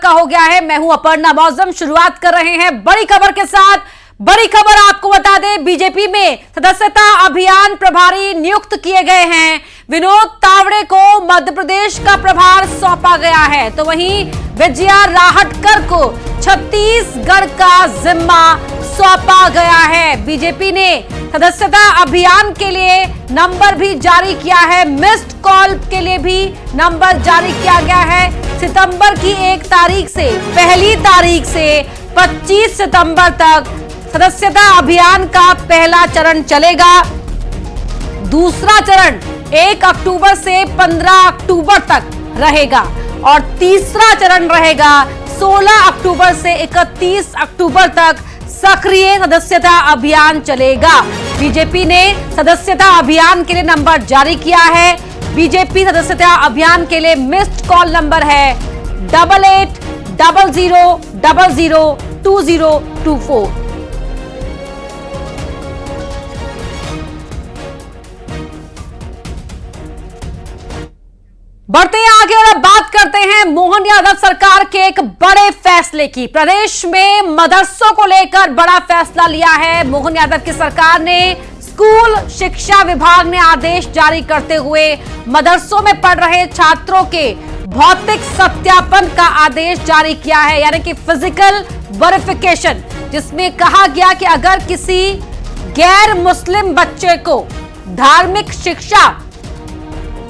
का हो गया है। मैं हूं अपर्णा मौजम। शुरुआत कर रहे हैं बड़ी खबर के साथ। बड़ी खबर आपको बता दें, बीजेपी में सदस्यता अभियान प्रभारी नियुक्त किए गए हैं। विनोद तावड़े को मध्य प्रदेश का प्रभार सौंपा गया है, तो वहीं विजया राहटकर को छत्तीसगढ़ का जिम्मा सौंपा गया है। बीजेपी ने सदस्यता अभियान के लिए नंबर भी जारी किया है। मिस्ड कॉल के लिए भी नंबर जारी किया गया है। सितंबर की 1 तारीख से, पहली तारीख से 25 सितंबर तक सदस्यता अभियान का पहला चरण चलेगा। दूसरा चरण 1 अक्टूबर से 15 अक्टूबर तक रहेगा और तीसरा चरण रहेगा 16 अक्टूबर से 31 अक्टूबर तक। सक्रिय सदस्यता अभियान चलेगा। बीजेपी ने सदस्यता अभियान के लिए नंबर जारी किया है। बीजेपी सदस्यता अभियान के लिए मिस्ड कॉल नंबर है 8800002024। बढ़ते हैं आगे और अब बात करते हैं मोहन यादव सरकार के एक बड़े फैसले की। प्रदेश में मदरसों को लेकर बड़ा फैसला लिया है मोहन यादव की सरकार ने। स्कूल शिक्षा विभाग ने आदेश जारी करते हुए मदरसों में पढ़ रहे छात्रों के भौतिक सत्यापन का आदेश जारी किया है, यानी कि फिजिकल वेरिफिकेशन, जिसमें कहा गया कि अगर किसी गैर मुस्लिम बच्चे को धार्मिक शिक्षा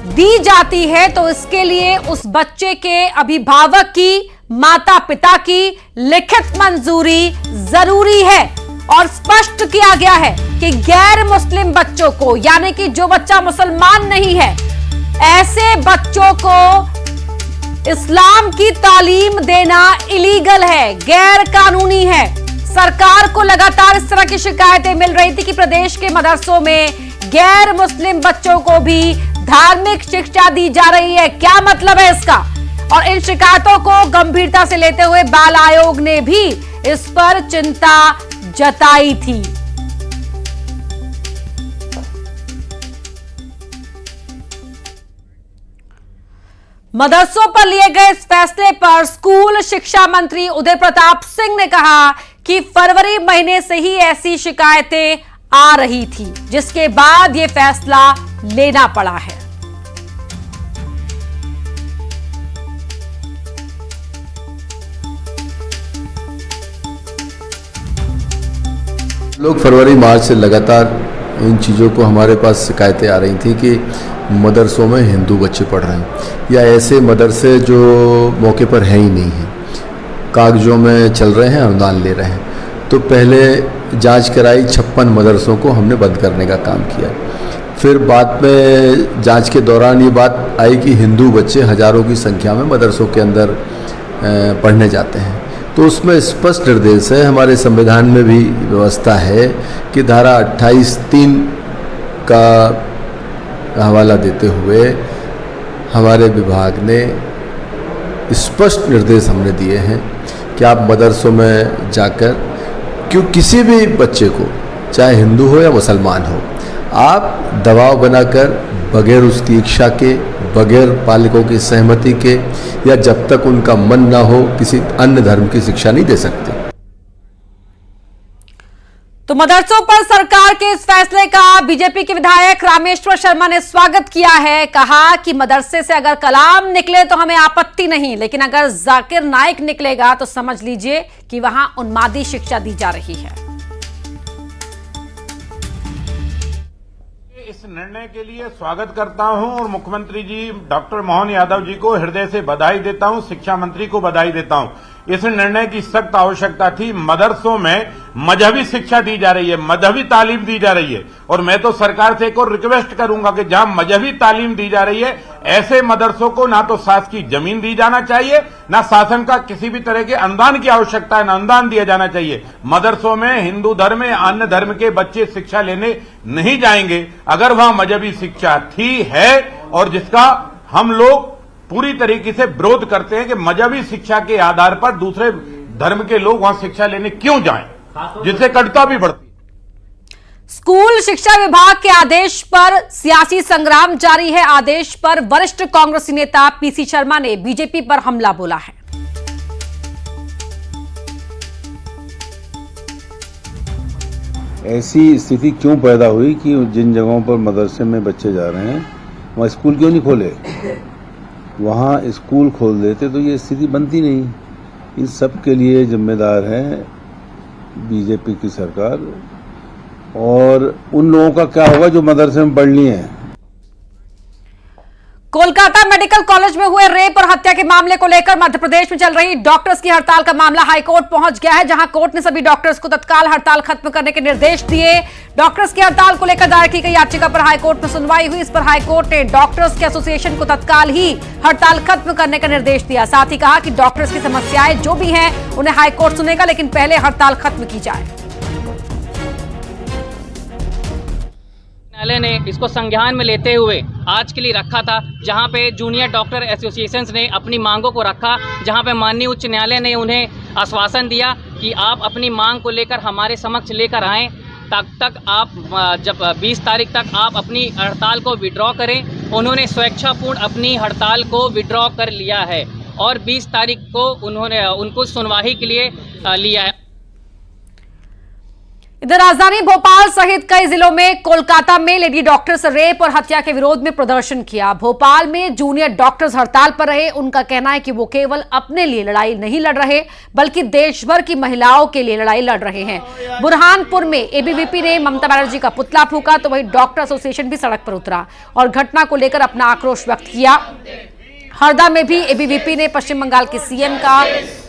दी जाती है तो इसके लिए उस बच्चे के अभिभावक की, माता पिता की लिखित मंजूरी जरूरी है। और स्पष्ट किया गया है कि गैर मुस्लिम बच्चों को, यानी कि जो बच्चा मुसलमान नहीं है, ऐसे बच्चों को इस्लाम की तालीम देना इलीगल है, गैर कानूनी है। सरकार को लगातार इस तरह की शिकायतें मिल रही थी कि प्रदेश के मदरसों में गैर मुस्लिम बच्चों को भी धार्मिक शिक्षा दी जा रही है। क्या मतलब है इसका? और इन शिकायतों को गंभीरता से लेते हुए बाल आयोग ने भी इस पर चिंता जताई थी। मदरसों पर लिए गए इस फैसले पर स्कूल शिक्षा मंत्री उदय प्रताप सिंह ने कहा कि फरवरी महीने से ही ऐसी शिकायतें आ रही थी, जिसके बाद यह फैसला लेना पड़ा है। लोग फरवरी मार्च से लगातार इन चीज़ों को हमारे पास शिकायतें आ रही थी कि मदरसों में हिंदू बच्चे पढ़ रहे हैं या ऐसे मदरसे जो मौके पर है ही नहीं हैं, कागजों में चल रहे हैं, अनुदान ले रहे हैं। तो पहले जांच कराई, 56 मदरसों को हमने बंद करने का काम किया। फिर बाद में जांच के दौरान ये बात आई कि हिंदू बच्चे हज़ारों की संख्या में मदरसों के अंदर पढ़ने जाते हैं। तो उसमें स्पष्ट निर्देश है, हमारे संविधान में भी व्यवस्था है कि धारा 28(3) का हवाला देते हुए हमारे विभाग ने स्पष्ट निर्देश हमने दिए हैं कि आप मदरसों में जाकर क्यों किसी भी बच्चे को, चाहे हिंदू हो या मुसलमान हो, आप दबाव बनाकर बगैर उसकी इच्छा के, बगैर पालकों की सहमति के या जब तक उनका मन ना हो किसी अन्य धर्म की शिक्षा नहीं दे सकते। तो मदरसों पर सरकार के इस फैसले का बीजेपी के विधायक रामेश्वर शर्मा ने स्वागत किया है। कहा कि मदरसे से अगर कलाम निकले तो हमें आपत्ति नहीं, लेकिन अगर जाकिर नाइक निकलेगा तो समझ लीजिए कि वहां उन्मादी शिक्षा दी जा रही है। इस निर्णय के लिए स्वागत करता हूं और मुख्यमंत्री जी डॉक्टर मोहन यादव जी को हृदय से बधाई देता हूं, शिक्षा मंत्री को बधाई देता हूं। इस निर्णय की सख्त आवश्यकता थी। मदरसों में मजहबी शिक्षा दी जा रही है, मजहबी तालीम दी जा रही है, और मैं तो सरकार से एक और रिक्वेस्ट करूंगा कि जहां मजहबी तालीम दी जा रही है, ऐसे मदरसों को ना तो शासकीय जमीन दी जाना चाहिए, ना शासन का किसी भी तरह के अनुदान की आवश्यकता है, ना अनुदान दिया जाना चाहिए। मदरसों में हिंदू धर्म या अन्य धर्म के बच्चे शिक्षा लेने नहीं जाएंगे अगर वहां मजहबी शिक्षा थी, है, और जिसका हम लोग पूरी तरीके से विरोध करते हैं कि मजहबी शिक्षा के आधार पर दूसरे धर्म के लोग वहां शिक्षा लेने क्यों जाएं, जिससे कटुता भी बढ़ती। स्कूल शिक्षा विभाग के आदेश पर सियासी संग्राम जारी है। आदेश पर वरिष्ठ कांग्रेसी नेता पीसी शर्मा ने बीजेपी पर हमला बोला है। ऐसी स्थिति क्यों पैदा हुई कि जिन जगहों पर मदरसे में बच्चे जा रहे हैं वहाँ स्कूल क्यों नहीं खोले? वहाँ स्कूल खोल देते तो ये स्थिति बनती नहीं। इन सब के लिए जिम्मेदार है बीजेपी की सरकार। और उन लोगों का क्या होगा जो मदरसे में पढ़ लिए हैं। कोलकाता मेडिकल कॉलेज में हुए रेप और हत्या के मामले को लेकर मध्य प्रदेश में चल रही डॉक्टर्स की हड़ताल का मामला हाईकोर्ट पहुंच गया है, जहां कोर्ट ने सभी डॉक्टर्स को तत्काल हड़ताल खत्म करने के निर्देश दिए। डॉक्टर्स की हड़ताल को लेकर दायर की गई याचिका पर हाईकोर्ट में सुनवाई हुई। इस पर हाईकोर्ट ने डॉक्टर्स के एसोसिएशन को तत्काल ही हड़ताल खत्म करने का निर्देश दिया। साथ ही कहा कि डॉक्टर्स की समस्याएं जो भी हैं उन्हें हाईकोर्ट सुनेगा, लेकिन पहले हड़ताल खत्म की जाए। न्यायालय ने इसको संज्ञान में लेते हुए आज के लिए रखा था, जहां पे जूनियर डॉक्टर एसोसिएशंस ने अपनी मांगों को रखा, जहां पे माननीय उच्च न्यायालय ने उन्हें आश्वासन दिया कि आप अपनी मांग को लेकर हमारे समक्ष लेकर आएं। तब तक आप जब 20 तारीख तक आप अपनी हड़ताल को विड्रॉ करें। उन्होंने स्वेच्छापूर्ण अपनी हड़ताल को विड्रॉ कर लिया है और 20 तारीख को उनको सुनवाई के लिए लिया है। इधर राजधानी भोपाल सहित कई जिलों में कोलकाता में लेडी डॉक्टर्स रेप और हत्या के विरोध में प्रदर्शन किया। भोपाल में जूनियर डॉक्टर्स हड़ताल पर रहे। उनका कहना है कि वो केवल अपने लिए लड़ाई नहीं लड़ रहे, बल्कि देश भर की महिलाओं के लिए लड़ाई लड़ रहे हैं। बुरहानपुर में एबीवीपी ने ममता बनर्जी का पुतला फूंका, तो वहीं डॉक्टर एसोसिएशन भी सड़क पर उतरा और घटना को लेकर अपना आक्रोश व्यक्त किया। हरदा में भी एबीवीपी ने पश्चिम बंगाल के सीएम का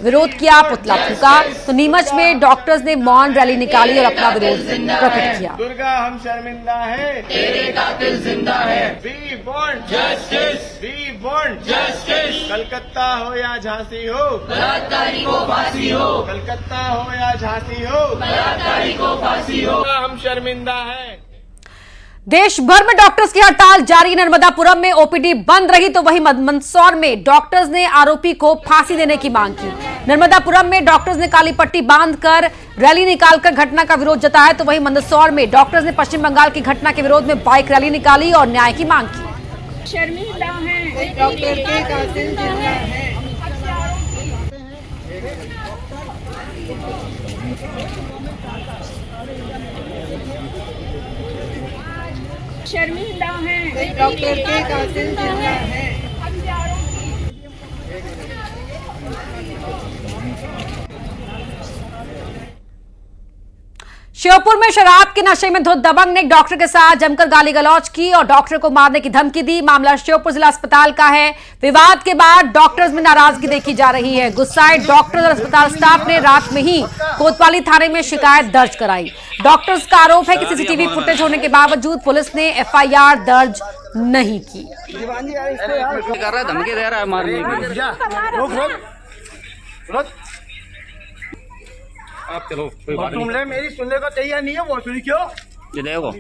विरोध किया, पुतला फूंका। तो नीमच में डॉक्टर्स ने मौन रैली निकाली और अपना विरोध प्रकट किया। दुर्गा हम शर्मिंदा है, तेरे कातिल जिंदा है। We want justice, we want justice। Calcutta हो या झांसी हो, बलात्कारी को फांसी हो। कलकत्ता हो या झांसी हो, बलात्कारी को फांसी हो। हम शर्मिंदा है। देश भर में डॉक्टर्स की हड़ताल जारी। नर्मदापुरम में ओपीडी बंद रही, तो वहीं मंदसौर में डॉक्टर्स ने आरोपी को फांसी देने की मांग की। नर्मदापुरम में डॉक्टर्स ने काली पट्टी बांधकर रैली निकालकर घटना का विरोध जताया, तो वहीं मंदसौर में डॉक्टर्स ने पश्चिम बंगाल की घटना के विरोध में बाइक रैली निकाली और न्याय की मांग की। शर्मिंदा है, डॉक्टर के कातिल जिंदा है। शर्मिंदा है, डॉक्टर के कातिल जिंदा है। श्योपुर में शराब के नशे में धुत दबंग ने एक डॉक्टर के साथ जमकर गाली गलौज की और डॉक्टर को मारने की धमकी दी। मामला श्योपुर जिला अस्पताल का है। विवाद के बाद डॉक्टर्स में नाराजगी देखी जा रही है। गुस्साए डॉक्टर्स और अस्पताल स्टाफ ने रात में ही कोतवाली थाने में शिकायत दर्ज कराई। डॉक्टर्स का आरोप है कि सीसीटीवी फुटेज होने के बावजूद पुलिस ने एफआईआर दर्ज नहीं की। धमकी दे रहा है मारने की। आप चलो, तुमने मेरी सुनने को तैयार नहीं है, वो सुनी क्यों? ये देखो।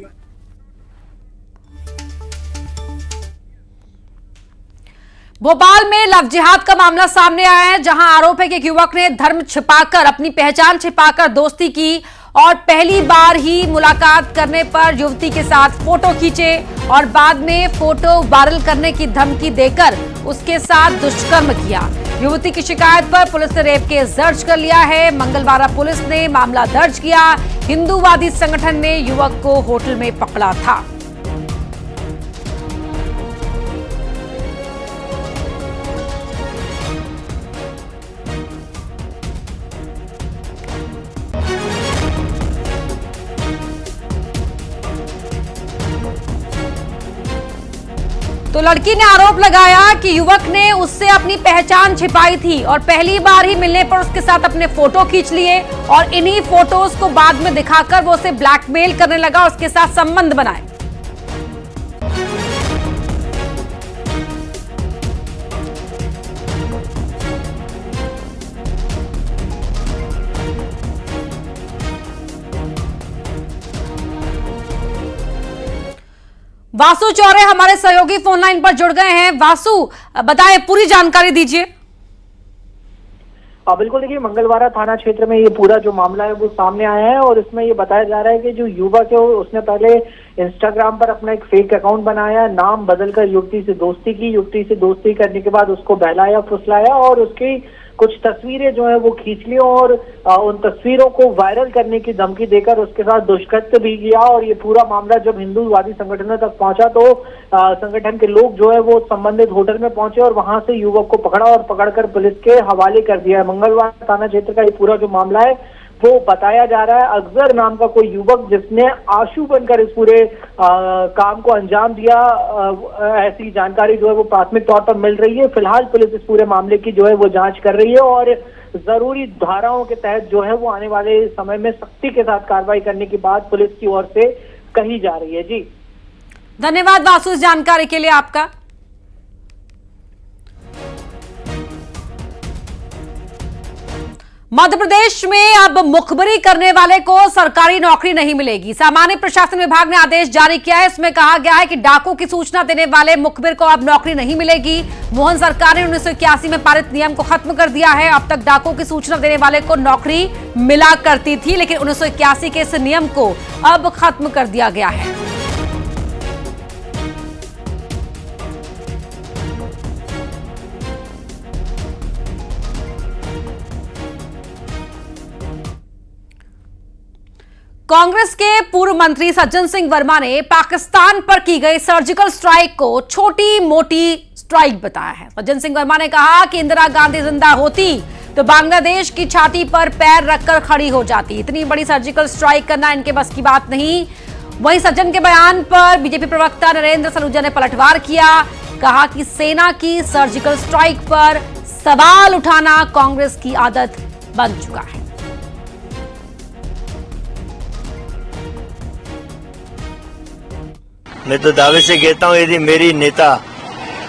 भोपाल में लव जिहाद का मामला सामने आया है, जहां आरोप है कि एक युवक ने धर्म छिपाकर, अपनी पहचान छिपाकर दोस्ती की और पहली बार ही मुलाकात करने पर युवती के साथ फोटो खींचे और बाद में फोटो वायरल करने की धमकी देकर उसके साथ दुष्कर्म किया। युवती की शिकायत पर पुलिस ने रेप केस दर्ज कर लिया है। मंगलवार पुलिस ने मामला दर्ज किया। हिंदूवादी संगठन ने युवक को होटल में पकड़ा था। तो लड़की ने आरोप लगाया कि युवक ने उससे अपनी पहचान छिपाई थी और पहली बार ही मिलने पर उसके साथ अपने फोटो खींच लिए और इन्हीं फोटोज को बाद में दिखाकर वो उसे ब्लैकमेल करने लगा, उसके साथ संबंध बनाए। वासु चौरे हमारे सहयोगी फोन लाइन पर जुड़ गए हैं। वासु, बताएं, पूरी जानकारी दीजिए। बिल्कुल, देखिए, मंगलवारा थाना क्षेत्र में ये पूरा जो मामला है वो सामने आया है और इसमें ये बताया जा रहा है कि जो युवक है उसने पहले इंस्टाग्राम पर अपना एक फेक अकाउंट बनाया, नाम बदलकर युवती से दोस्ती की। युवती से दोस्ती करने के बाद उसको बहलाया फुसलाया और उसकी कुछ तस्वीरें जो है वो खींच ली और उन तस्वीरों को वायरल करने की धमकी देकर उसके साथ दुष्कृत्य भी किया। और ये पूरा मामला जब हिंदूवादी संगठनों तक पहुंचा तो संगठन के लोग जो है वो संबंधित होटल में पहुंचे और वहां से युवक को पकड़ा और पकड़कर पुलिस के हवाले कर दिया है। मंगलवार थाना क्षेत्र का ये पूरा जो मामला है वो बताया जा रहा है। अफजर नाम का कोई युवक जिसने आशु बनकर इस पूरे काम को अंजाम दिया, ऐसी जानकारी जो है वो प्राथमिक तौर पर मिल रही है। फिलहाल पुलिस इस पूरे मामले की जो है वो जांच कर रही है और जरूरी धाराओं के तहत जो है वो आने वाले समय में सख्ती के साथ कार्रवाई करने की बात पुलिस की ओर से कही जा रही है। जी धन्यवाद वासु इस जानकारी के लिए आपका। मध्य प्रदेश में अब मुखबिरी करने वाले को सरकारी नौकरी नहीं मिलेगी। सामान्य प्रशासन विभाग ने आदेश जारी किया है। इसमें कहा गया है कि डाकू की सूचना देने वाले मुखबिर को अब नौकरी नहीं मिलेगी। मोहन सरकार ने 1981 में पारित नियम को खत्म कर दिया है। अब तक डाकू की सूचना देने वाले को नौकरी मिला करती थी, लेकिन 1981 के इस नियम को अब खत्म कर दिया गया है। कांग्रेस के पूर्व मंत्री सज्जन सिंह वर्मा ने पाकिस्तान पर की गई सर्जिकल स्ट्राइक को छोटी मोटी स्ट्राइक बताया है। सज्जन सिंह वर्मा ने कहा कि इंदिरा गांधी जिंदा होती तो बांग्लादेश की छाती पर पैर रखकर खड़ी हो जाती। इतनी बड़ी सर्जिकल स्ट्राइक करना इनके बस की बात नहीं। वहीं सज्जन के बयान पर बीजेपी प्रवक्ता नरेंद्र सलूजा ने पलटवार किया। कहा कि सेना की सर्जिकल स्ट्राइक पर सवाल उठाना कांग्रेस की आदत बन चुका है। मैं तो दावे से कहता हूँ, यदि मेरी नेता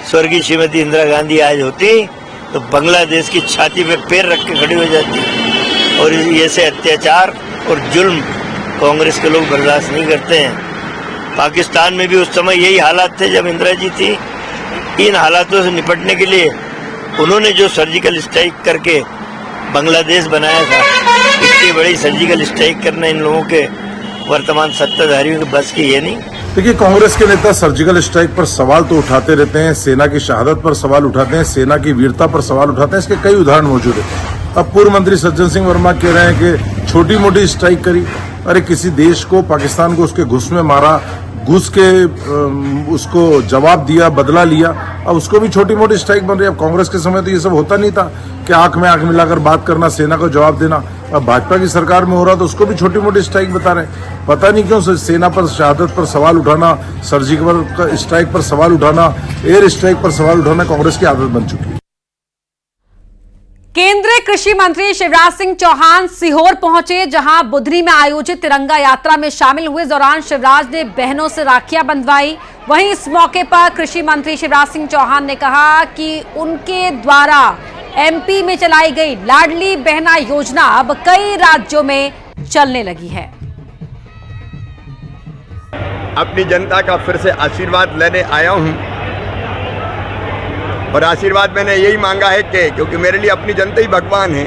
स्वर्गीय श्रीमती इंदिरा गांधी आज होती तो बांग्लादेश की छाती पे पैर रख के खड़ी हो जाती। और ऐसे अत्याचार और जुल्म कांग्रेस के लोग बर्दाश्त नहीं करते हैं। पाकिस्तान में भी उस समय यही हालात थे जब इंदिरा जी थी। इन हालातों से निपटने के लिए उन्होंने जो सर्जिकल स्ट्राइक करके बांग्लादेश बनाया था, इतनी बड़ी सर्जिकल स्ट्राइक करना इन लोगों के वर्तमान सत्ताधारियों के बस की ये नहीं। देखिए, कांग्रेस के नेता सर्जिकल स्ट्राइक पर सवाल तो उठाते रहते हैं, सेना की शहादत पर सवाल उठाते हैं, सेना की वीरता पर सवाल उठाते हैं। इसके कई उदाहरण मौजूद हैं। अब पूर्व मंत्री सज्जन सिंह वर्मा कह रहे हैं कि छोटी मोटी स्ट्राइक करी। अरे किसी देश को, पाकिस्तान को उसके घुस में मारा, घुस के उसको जवाब दिया, बदला लिया, अब उसको भी छोटी मोटी स्ट्राइक बन रही है। अब कांग्रेस के समय तो ये सब होता नहीं था कि आंख में आंख मिलाकर बात करना, सेना को जवाब देना। अब भाजपा की सरकार में हो रहा तो उसको भी छोटी मोटी स्ट्राइक बता रहे हैं। पता नहीं क्यों सेना पर शहादत पर सवाल उठाना, सर्जिकल स्ट्राइक पर सवाल उठाना, एयर स्ट्राइक पर सवाल उठाना कांग्रेस की आदत बन चुकी है। केंद्रीय कृषि मंत्री शिवराज सिंह चौहान सीहोर पहुंचे, जहां बुधनी में आयोजित तिरंगा यात्रा में शामिल हुए। इस दौरान शिवराज ने बहनों से राखियां बंधवाई। वहीं इस मौके पर कृषि मंत्री शिवराज सिंह चौहान ने कहा कि उनके द्वारा एमपी में चलाई गई लाडली बहना योजना अब कई राज्यों में चलने लगी है। अपनी जनता का फिर से आशीर्वाद लेने आया हूं और आशीर्वाद मैंने यही मांगा है कि क्योंकि मेरे लिए अपनी जनता ही भगवान है,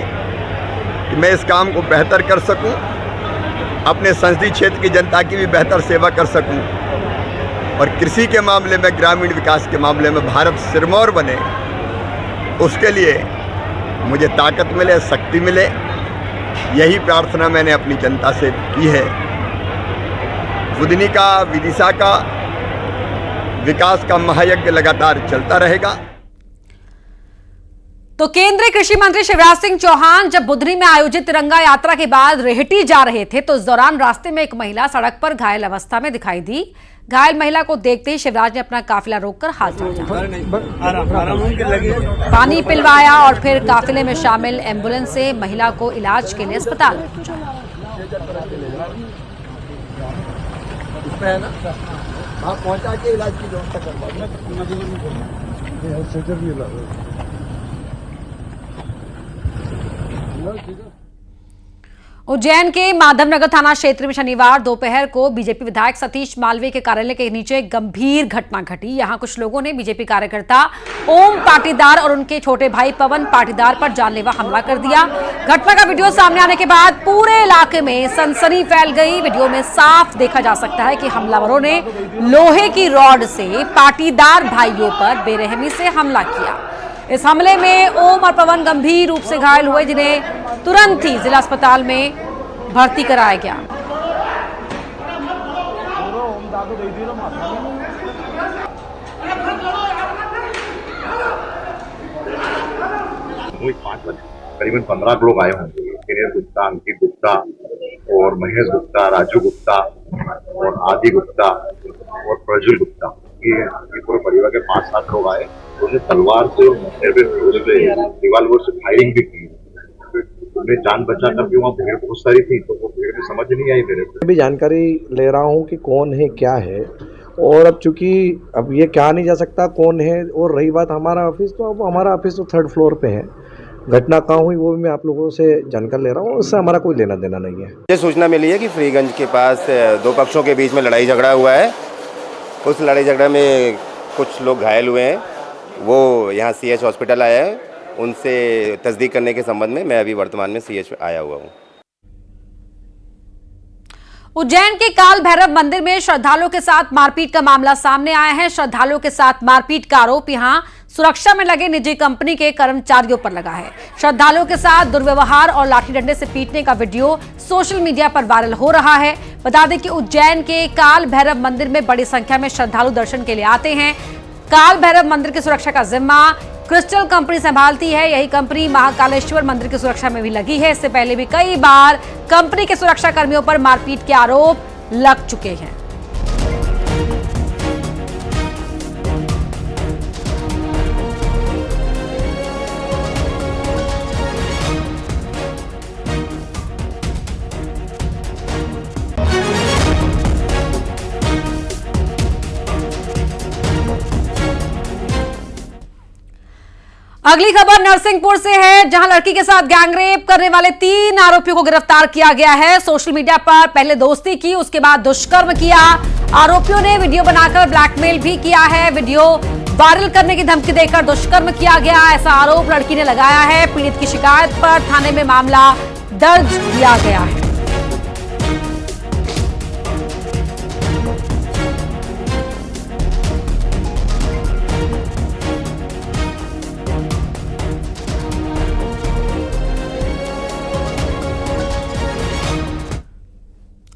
कि मैं इस काम को बेहतर कर सकूं, अपने संसदीय क्षेत्र की जनता की भी बेहतर सेवा कर सकूं और कृषि के मामले में, ग्रामीण विकास के मामले में भारत सिरमौर बने। उसके लिए मुझे ताकत मिले, शक्ति मिले, यही प्रार्थना मैंने अपनी जनता से की है। बुधनी का, विदिशा का विकास का महायज्ञ लगातार चलता रहेगा। तो केंद्रीय कृषि मंत्री शिवराज सिंह चौहान जब बुधनी में आयोजित तिरंगा यात्रा के बाद रेहटी जा रहे थे तो इस दौरान रास्ते में एक महिला सड़क पर घायल अवस्था में दिखाई दी। घायल महिला को देखते ही शिवराज ने अपना काफिला रोककर हाथ जोड़ा, पानी पिलवाया और फिर काफिले में शामिल एम्बुलेंस से महिला को इलाज के लिए अस्पताल पहुंचाया। पहुंचा के इलाज की व्यवस्था करवा। उज्जैन के माधवनगर थाना क्षेत्र में शनिवार दोपहर को बीजेपी विधायक सतीश मालवीय के कार्यालय के नीचे गंभीर घटना घटी। यहां कुछ लोगों ने बीजेपी कार्यकर्ता ओम पाटीदार और उनके छोटे भाई पवन पाटीदार पर जानलेवा हमला कर दिया। घटना का वीडियो सामने आने के बाद पूरे इलाके में सनसनी फैल गई। वीडियो में साफ देखा जा सकता है कि हमलावरों ने लोहे की रॉड से पाटीदार भाइयों पर बेरहमी से हमला किया। इस हमले में ओम और पवन गंभीर रूप से घायल हुए, जिन्हें तुरंत ही जिला अस्पताल में भर्ती कराया गया। करीबन 15 लोग आए होंगे। दिनेश गुप्ता, अंकित गुप्ता और महेश गुप्ता, राजू गुप्ता और आदि गुप्ता और प्रज्वल गुप्ता, ये पूरे परिवार के 5-7 लोग आए। उन्होंने तलवार से रिवाल्वर से फायरिंग भी की। उन्हें जान बचा कर भी वहाँ भीड़ बहुत सारी थी, तो वो भीड़ में समझ नहीं आई मेरे को। भी जानकारी ले रहा हूँ कि कौन है क्या है, और अब चूंकि अब ये कहा नहीं जा सकता कौन है। और रही बात हमारा ऑफिस, तो अब हमारा ऑफिस तो 3rd फ्लोर पे है। घटना कहाँ हुई वो भी मैं आप लोगों से जानकारी ले रहा हूँ, उससे हमारा कोई लेना देना नहीं है। ये सूचना मिली है कि फ्रीगंज के पास 2 पक्षों के बीच में लड़ाई झगड़ा हुआ है। उस लड़ाई झगड़ा में कुछ लोग घायल हुए हैं। वो यहाँ CH हॉस्पिटल आया है, उनसे तस्दीक करने के संबंध में मैं अभी वर्तमान में CH आया हुआ हूँ। उज्जैन के काल भैरव मंदिर में श्रद्धालुओं के साथ मारपीट का मामला सामने आया है। श्रद्धालुओं के साथ मारपीट का आरोप यहां सुरक्षा में लगे निजी कंपनी के कर्मचारियों पर लगा है। श्रद्धालुओं के साथ दुर्व्यवहार और लाठी डंडे से पीटने का वीडियो सोशल मीडिया पर वायरल हो रहा है। बता दें कि उज्जैन के काल भैरव मंदिर में बड़ी संख्या में श्रद्धालु दर्शन के लिए आते हैं। काल भैरव मंदिर की सुरक्षा का जिम्मा क्रिस्टल कंपनी संभालती है। यही कंपनी महाकालेश्वर मंदिर की सुरक्षा में भी लगी है। इससे पहले भी कई बार कंपनी के सुरक्षा कर्मियों पर मारपीट के आरोप लग चुके हैं। अगली खबर नरसिंहपुर से है, जहां लड़की के साथ गैंगरेप करने वाले 3 आरोपियों को गिरफ्तार किया गया है। सोशल मीडिया पर पहले दोस्ती की, उसके बाद दुष्कर्म किया। आरोपियों ने वीडियो बनाकर ब्लैकमेल भी किया है। वीडियो वायरल करने की धमकी देकर दुष्कर्म किया गया, ऐसा आरोप लड़की ने लगाया है। पीड़ित की शिकायत पर थाने में मामला दर्ज किया गया है।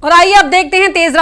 और आइए अब देखते हैं तेज